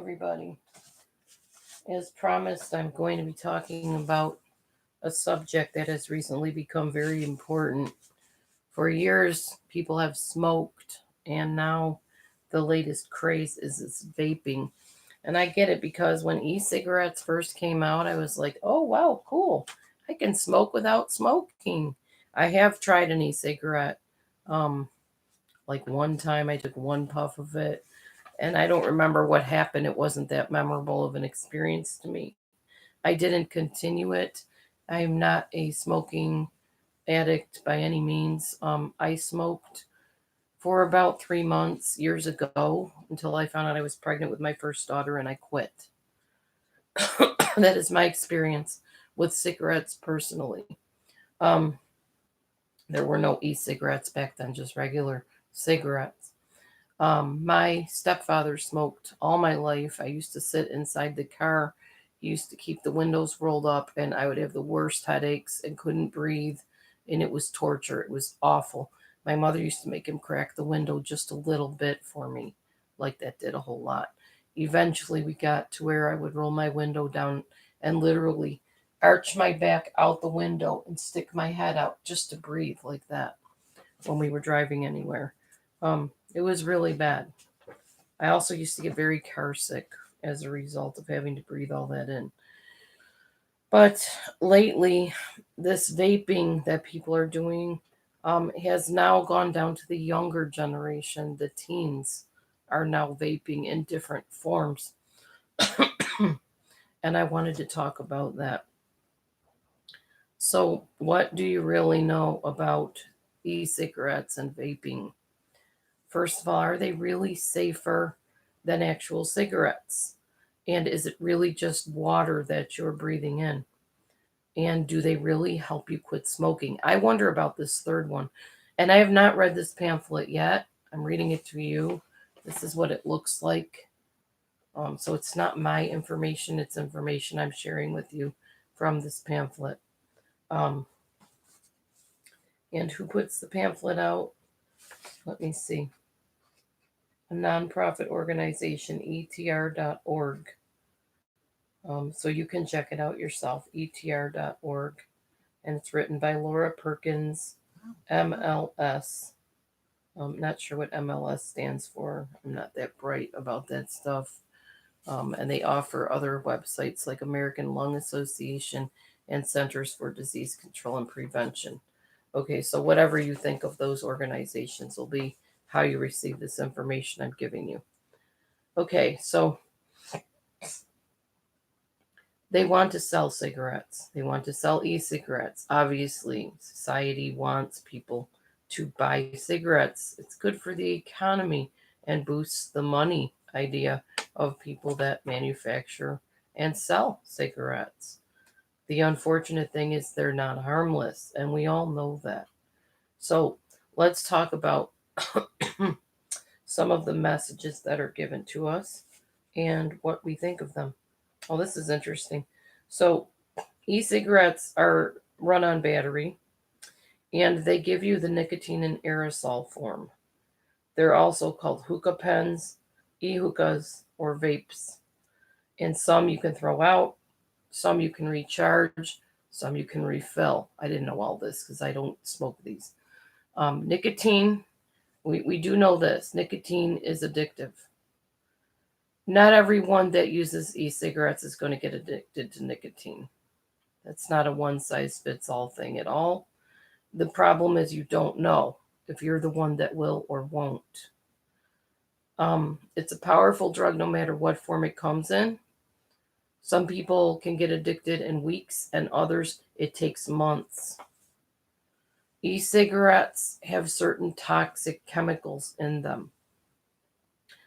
everybody. As promised, I'm going to be talking about a subject that has recently become very important. For years, people have smoked, and now the latest craze is this vaping. And I get it because when e cigarettes first came out, I was like, oh, wow, cool. I can smoke without smoking. I have tried an e cigarette. Um, like one time, I took one puff of it and I don't remember what happened. It wasn't that memorable of an experience to me. I didn't continue it. I'm not a smoking addict by any means. I smoked for about 3 months years ago until I found out I was pregnant with my first daughter and I quit. That is my experience with cigarettes personally. Um, there were no e cigarettes back then, just regular cigarettes. My stepfather smoked all my life. I used to sit inside the car. He used to keep the windows rolled up, and I would have the worst headaches and couldn't breathe. And it was torture. It was awful. My mother used to make him crack the window just a little bit for me, like that did a whole lot. Eventually, we got to where I would roll my window down and literally arch my back out the window and stick my head out just to breathe like that when we were driving anywhere. It was really bad. I also used to get very car sick as a result of having to breathe all that in. But lately, this vaping that people are doing has now gone down to the younger generation. The teens are now vaping in different forms. And I wanted to talk about that. So, what do you really know about e cigarettes and vaping? First of all, are they really safer than actual cigarettes? And is it really just water that you're breathing in? And do they really help you quit smoking? I wonder about this third one. And I have not read this pamphlet yet. I'm reading it to you. This is what it looks like. So it's not my information, it's information I'm sharing with you from this pamphlet. Um, and who puts the pamphlet out? Let me see. A nonprofit organization, etr.org. So you can check it out yourself, etr.org. And it's written by Laura Perkins, MLS. I'm not sure what MLS stands for. I'm not that bright about that stuff. And they offer other websites like American Lung Association and Centers for Disease Control and Prevention. Okay, so whatever you think of those organizations will be how you receive this information I'm giving you. Okay, so they want to sell cigarettes. They want to sell e cigarettes. Obviously, society wants people to buy cigarettes. It's good for the economy and boosts the money idea of people that manufacture and sell cigarettes. The unfortunate thing is they're not harmless, and we all know that. So let's talk about some of the messages that are given to us and what we think of them. Oh, this is interesting. So, e cigarettes are run on battery and they give you the nicotine in aerosol form. They're also called hookah pens, e hookahs, or vapes. And some you can throw out, some you can recharge, some you can refill. I didn't know all this because I don't smoke these. Nicotine, we do know this nicotine is addictive. Not everyone that uses e cigarettes is going to get addicted to nicotine. That's not a one size fits all thing at all. The problem is you don't know if you're the one that will or won't. It's a powerful drug no matter what form it comes in. Some people can get addicted in weeks, and others it takes months. E cigarettes have certain toxic chemicals in them,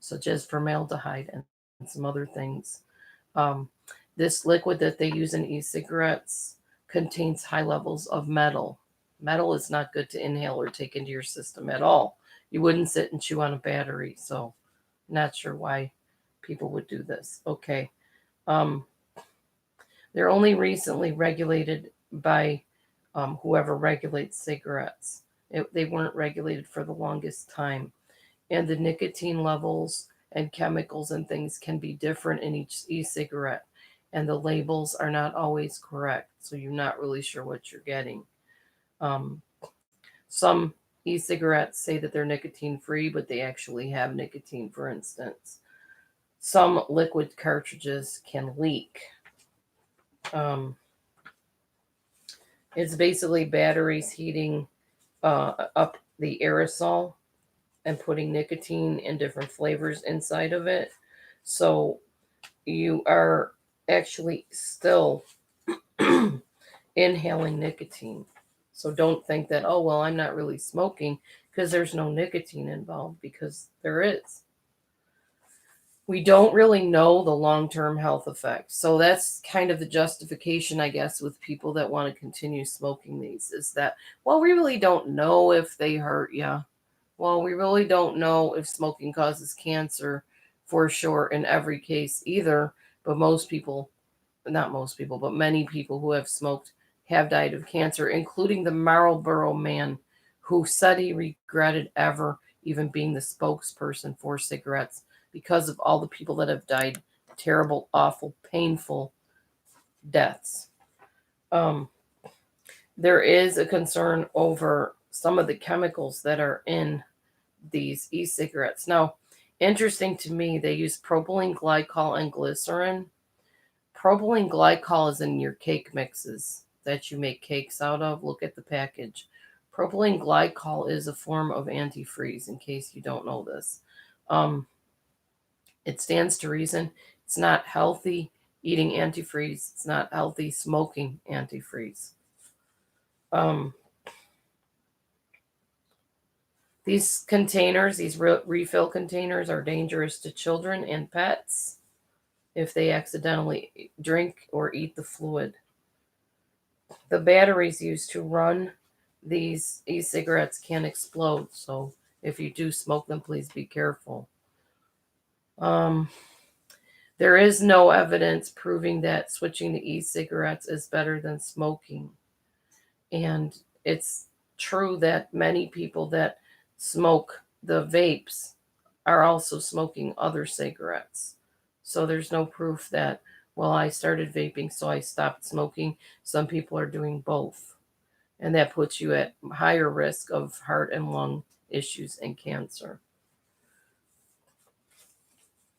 such as formaldehyde and some other things. Um, this liquid that they use in e cigarettes contains high levels of metal. Metal is not good to inhale or take into your system at all. You wouldn't sit and chew on a battery, so not sure why people would do this. Okay. Um, they're only recently regulated by whoever regulates cigarettes. They weren't regulated for the longest time. And the nicotine levels and chemicals and things can be different in each e-cigarette, and the labels are not always correct, so you're not really sure what you're getting. Um, some e-cigarettes say that they're nicotine free, but they actually have nicotine, for instance. Some liquid cartridges can leak. Um, it's basically batteries heating up the aerosol and putting nicotine and different flavors inside of it. So you are actually still inhaling nicotine. So don't think that, oh, well, I'm not really smoking because there's no nicotine involved, because there is. We don't really know the long term health effects. So that's kind of the justification, I guess, with people that want to continue smoking these, is that, well, we really don't know if they hurt you. Well, we really don't know if smoking causes cancer for sure in every case either. But most people, not most people, but many people who have smoked have died of cancer, including the Marlboro man who said he regretted ever even being the spokesperson for cigarettes because of all the people that have died terrible, awful, painful deaths. Um, there is a concern over some of the chemicals that are in these e-cigarettes. Now, interesting to me, they use propylene glycol and glycerin. Propylene glycol is in your cake mixes that you make cakes out of. Look at the package. Propylene glycol is a form of antifreeze, in case you don't know this. It stands to reason. It's not healthy eating antifreeze. It's not healthy smoking antifreeze. Um, these containers, these refill containers, are dangerous to children and pets if they accidentally drink or eat the fluid. The batteries used to run these e-cigarettes can explode, so if you do smoke them, please be careful. Um, there is no evidence proving that switching to e-cigarettes is better than smoking. And it's true that many people that smoke the vapes are also smoking other cigarettes. So there's no proof that, well, I started vaping, so I stopped smoking. Some people are doing both. And that puts you at higher risk of heart and lung issues and cancer.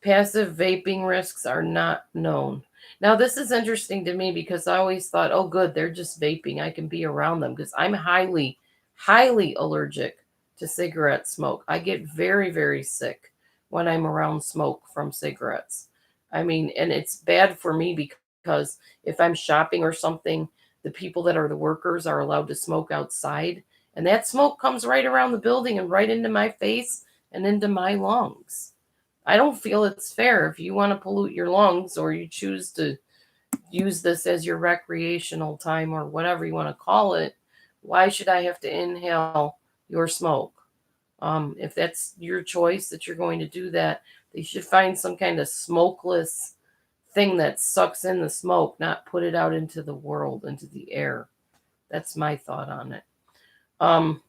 Passive vaping risks are not known. Now, this is interesting to me because I always thought, oh, good, they're just vaping. I can be around them, because I'm highly, highly allergic to cigarette smoke. I get very, very sick when I'm around smoke from cigarettes. I mean, and it's bad for me because if I'm shopping or something, the people that are the workers are allowed to smoke outside. And that smoke comes right around the building and right into my face and into my lungs. I don't feel it's fair. If you want to pollute your lungs, or you choose to use this as your recreational time or whatever you want to call it, why should I have to inhale your smoke? If that's your choice that you're going to do that, they should find some kind of smokeless thing that sucks in the smoke, not put it out into the world, into the air. That's my thought on it. Um,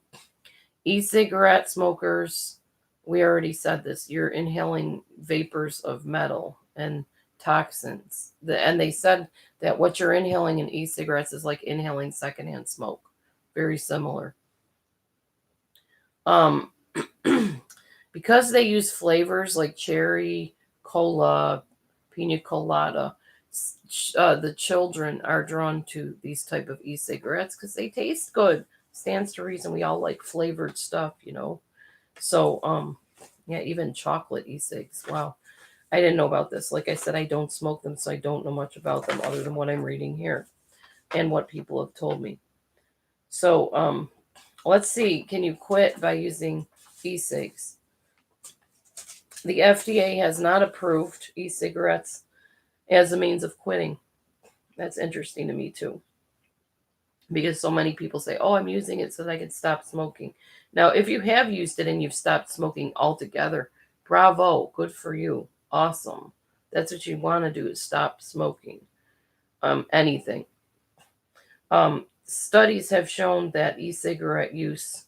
E-cigarette smokers, we already said this, you're inhaling vapors of metal and toxins. And they said that what you're inhaling in e-cigarettes is like inhaling secondhand smoke. Very similar. Um, because they use flavors like cherry, cola, pina colada, the children are drawn to these type of e-cigarettes because they taste good. Stands to reason we all like flavored stuff, you know. So, yeah, even chocolate e-cigs. Wow. I didn't know about this. Like I said, I don't smoke them, so I don't know much about them other than what I'm reading here and what people have told me. So, let's see. Can you quit by using e-cigs? The FDA has not approved e-cigarettes as a means of quitting. That's interesting to me too, because so many people say, oh, I'm using it so that I can stop smoking. Now, if you have used it and you've stopped smoking altogether, bravo, good for you. Awesome. That's what you want to do, is stop smoking anything. Studies have shown that e-cigarette use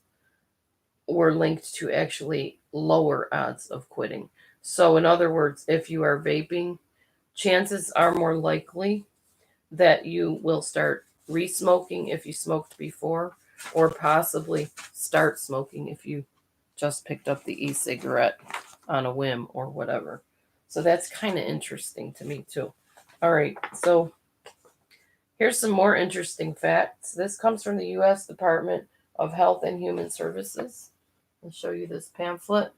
were linked to actually lower odds of quitting. So, in other words, if you are vaping, chances are more likely that you will start re-smoking if you smoked before, or possibly start smoking if you just picked up the e-cigarette on a whim or whatever. So that's kind of interesting to me too. All right, so here's some more interesting facts. This comes from the U.S. Department of Health and Human Services. I'll show you this pamphlet.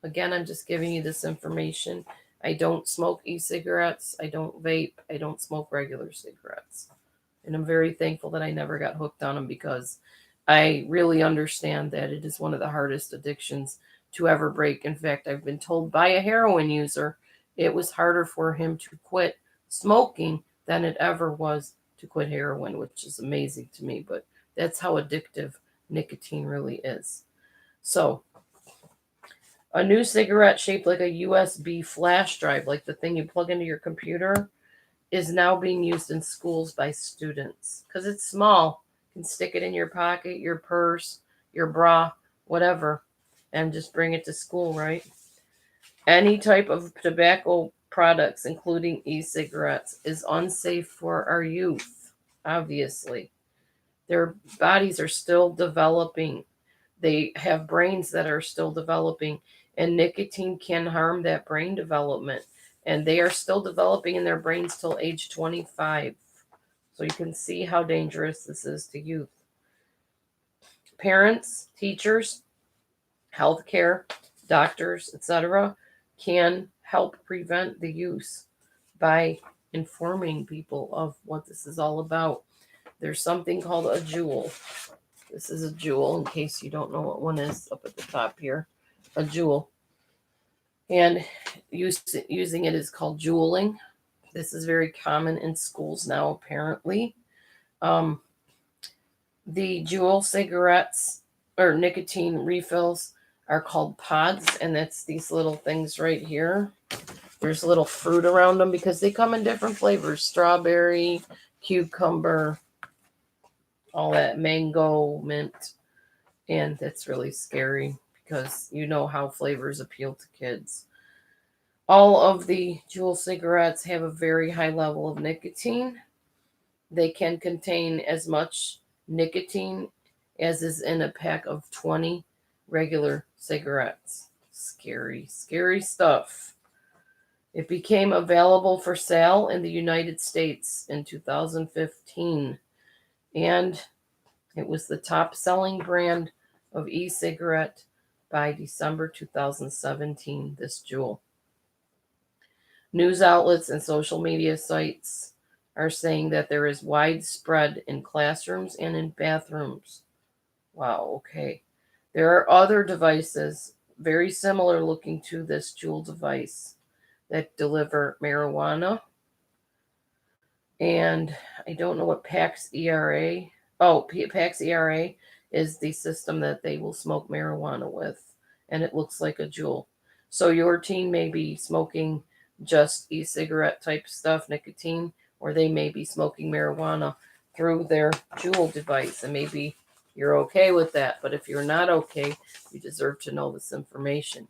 Again, I'm just giving you this information. I don't smoke e-cigarettes. I don't vape. I don't smoke regular cigarettes. And I'm very thankful that I never got hooked on them, because I really understand that it is one of the hardest addictions to ever break. In fact, I've been told by a heroin user it was harder for him to quit smoking than it ever was to quit heroin, which is amazing to me. But that's how addictive nicotine really is. So, a new cigarette shaped like a USB flash drive, like the thing you plug into your computer, is now being used in schools by students because it's small. You can stick it in your pocket, your purse, your bra, whatever, and just bring it to school, right? Any type of tobacco products, including e-cigarettes, is unsafe for our youth, obviously. Their bodies are still developing. They have brains that are still developing, and nicotine can harm that brain development. And they are still developing in their brains till age 25. So you can see how dangerous this is to youth. Parents, teachers, healthcare, doctors, etc., can help prevent the use by informing people of what this is all about. There's something called a jewel. This is a jewel, in case you don't know what one is, up at the top here. A jewel. And using it is called jeweling. This is very common in schools now, apparently. Um, the jewel cigarettes or nicotine refills are called pods, and that's these little things right here. There's little fruit around them because they come in different flavors: strawberry, cucumber, all that, mango, mint. And that's really scary because you know how flavors appeal to kids. All of the jewel cigarettes have a very high level of nicotine. They can contain as much nicotine as is in a pack of 20 regular cigarettes. Scary, scary stuff. It became available for sale in the United States in 2015, and it was the top selling brand of e-cigarette by December 2017, this jewel. News outlets and social media sites are saying that there is widespread in classrooms and in bathrooms. Wow, okay. There are other devices very similar looking to this jewel device that deliver marijuana. And I don't know what PAX ERA. Oh, PAX ERA is the system that they will smoke marijuana with, and it looks like a jewel. So your teen may be smoking just e-cigarette type stuff, nicotine, or they may be smoking marijuana through their jewel device, and maybe you're okay with that. But if you're not okay, you deserve to know this information.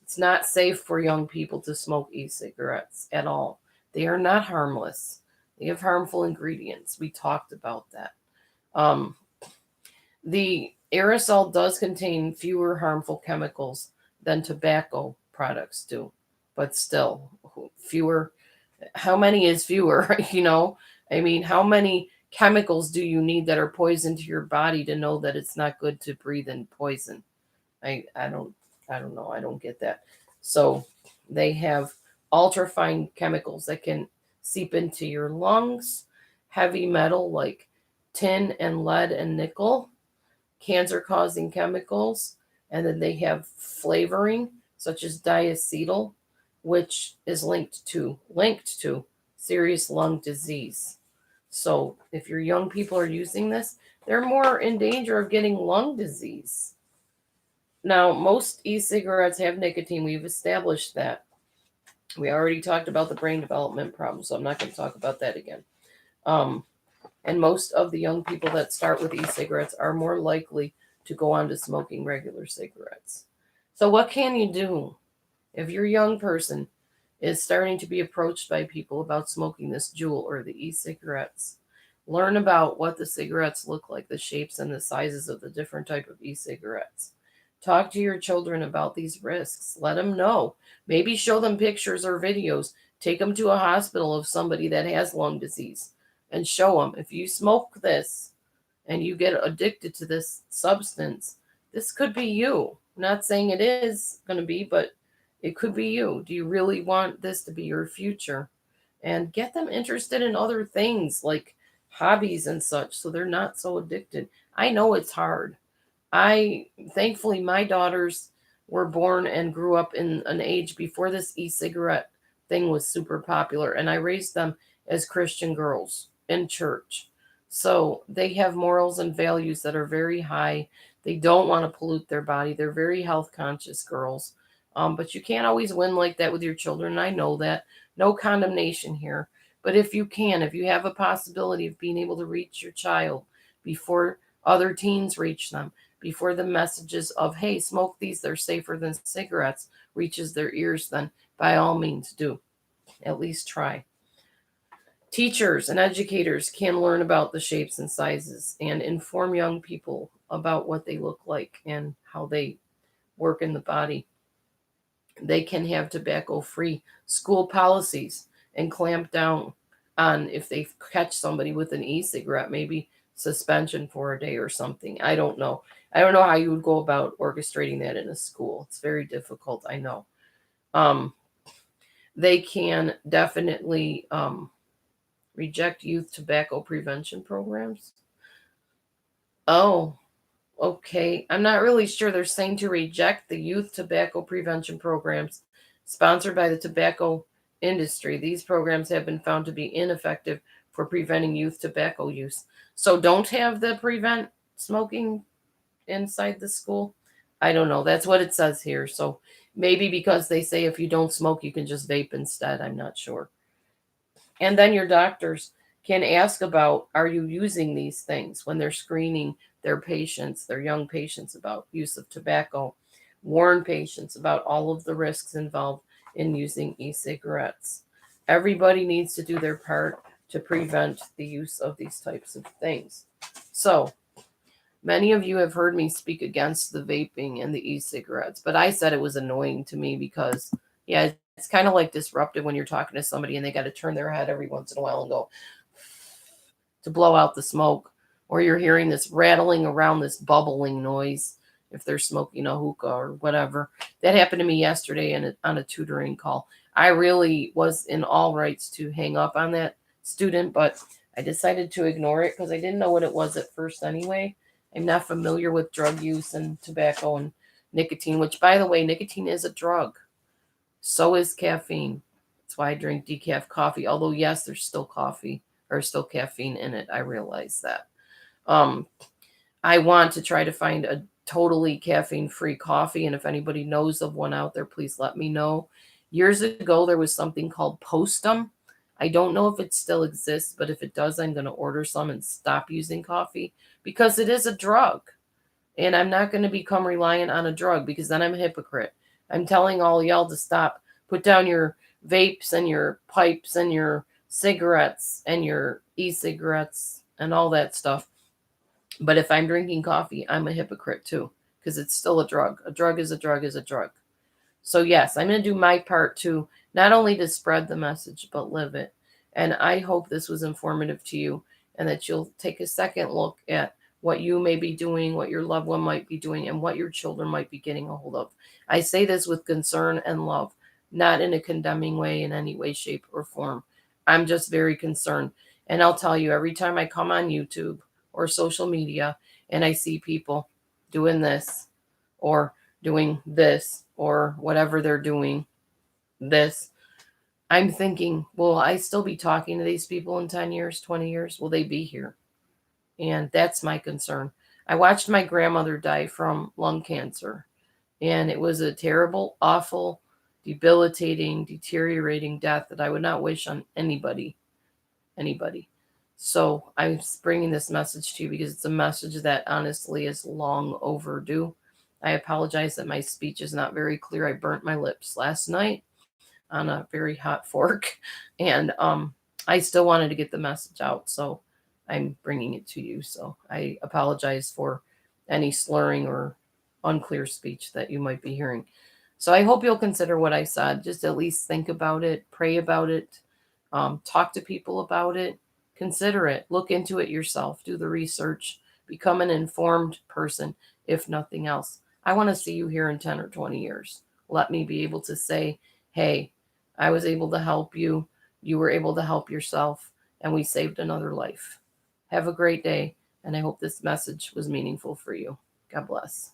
It's not safe for young people to smoke e-cigarettes at all. They are not harmless. They have harmful ingredients. We talked about that. The aerosol does contain fewer harmful chemicals than tobacco products do, but still, fewer. How many is fewer? I mean, how many chemicals do you need that are poison to your body to know that it's not good to breathe in poison? I don't know. I don't get that. So they have ultrafine chemicals that can seep into your lungs, heavy metal like tin and lead and nickel, cancer-causing chemicals, and then they have flavoring such as diacetyl, which is linked to serious lung disease. So if your young people are using this, they're more in danger of getting lung disease. Now, most e-cigarettes have nicotine. We've established that. We already talked about the brain development problem, so I'm not going to talk about that again. And most of the young people that start with e-cigarettes are more likely to go on to smoking regular cigarettes. So what can you do if your young person is starting to be approached by people about smoking this jewel or the e-cigarettes? Learn about what the cigarettes look like, the shapes and the sizes of the different type of e-cigarettes. Talk to your children about these risks. Let them know. Maybe show them pictures or videos. Take them to a hospital of somebody that has lung disease and show them, if you smoke this and you get addicted to this substance, this could be you. I'm not saying it is going to be, but it could be you. Do you really want this to be your future? And get them interested in other things like hobbies and such so they're not so addicted. I know it's hard. I thankfully my daughters were born and grew up in an age before this e-cigarette thing was super popular, and I raised them as Christian girls in church. So they have morals and values that are very high. They don't want to pollute their body. They're very health conscious girls. But you can't always win like that with your children. I know that. No condemnation here. But if you can, if you have a possibility of being able to reach your child before other teens reach them, before the messages of, hey, smoke these, they're safer than cigarettes, reaches their ears, then by all means do. At least try. Teachers and educators can learn about the shapes and sizes and inform young people about what they look like and how they work in the body. They can have tobacco free school policies and clamp down on if they catch somebody with an e-cigarette, maybe suspension for a day or something. I don't know. I don't know how you would go about orchestrating that in a school. It's very difficult, I know. Um, they can definitely reject youth tobacco prevention programs. Oh, okay. I'm not really sure. They're saying to reject the youth tobacco prevention programs sponsored by the tobacco industry. These programs have been found to be ineffective for preventing youth tobacco use. So don't have the prevent smoking inside the school. I don't know. That's what it says here. So maybe because they say if you don't smoke, you can just vape instead. I'm not sure. And then your doctors can ask about, are you using these things when they're screening their patients, their young patients, about use of tobacco, warn patients about all of the risks involved in using e-cigarettes. Everybody needs to do their part to prevent the use of these types of things. So, many of you have heard me speak against the vaping and the e-cigarettes, but I said it was annoying to me because, yeah, it's kind of like disruptive when you're talking to somebody and they got to turn their head every once in a while and go to blow out the smoke, or you're hearing this rattling around, this bubbling noise if they're smoking a hookah or whatever. That happened to me yesterday on a tutoring call. I really was in all rights to hang up on that student, but I decided to ignore it because I didn't know what it was at first anyway. I'm not familiar with drug use and tobacco and nicotine, which, by the way, nicotine is a drug. So is caffeine. That's why I drink decaf coffee. Although, yes, there's still coffee or still caffeine in it. I realize that. Um, I want to try to find a totally caffeine-free coffee, and if anybody knows of one out there, please let me know. Years ago, there was something called Postum. I don't know if it still exists, but if it does, I'm going to order some and stop using coffee because it is a drug. And I'm not going to become reliant on a drug because then I'm a hypocrite. I'm telling all y'all to stop. Put down your vapes and your pipes and your cigarettes and your e-cigarettes and all that stuff. But if I'm drinking coffee, I'm a hypocrite too because it's still a drug. A drug is a drug is a drug. So yes, I'm going to do my part too, not only to spread the message, but live it. And I hope this was informative to you and that you'll take a second look at what you may be doing, what your loved one might be doing, and what your children might be getting a hold of. I say this with concern and love, not in a condemning way in any way, shape, or form. I'm just very concerned. And I'll tell you, every time I come on YouTube or social media and I see people doing this or doing this or whatever they're doing, this, I'm thinking, will I still be talking to these people in 10 years, 20 years? Will they be here? And that's my concern. I watched my grandmother die from lung cancer, and it was a terrible, awful, debilitating, deteriorating death that I would not wish on anybody. Anybody. So I'm bringing this message to you because it's a message that honestly is long overdue. I apologize that my speech is not very clear. I burnt my lips last night on a very hot fork, and I still wanted to get the message out, so I'm bringing it to you. So I apologize for any slurring or unclear speech that you might be hearing. So I hope you'll consider what I said. Just at least think about it, pray about it, talk to people about it, consider it, look into it yourself, do the research, become an informed person, if nothing else. I want to see you here in 10 or 20 years. Let me be able to say, hey, I was able to help you, you were able to help yourself, and we saved another life. Have a great day, and I hope this message was meaningful for you. God bless.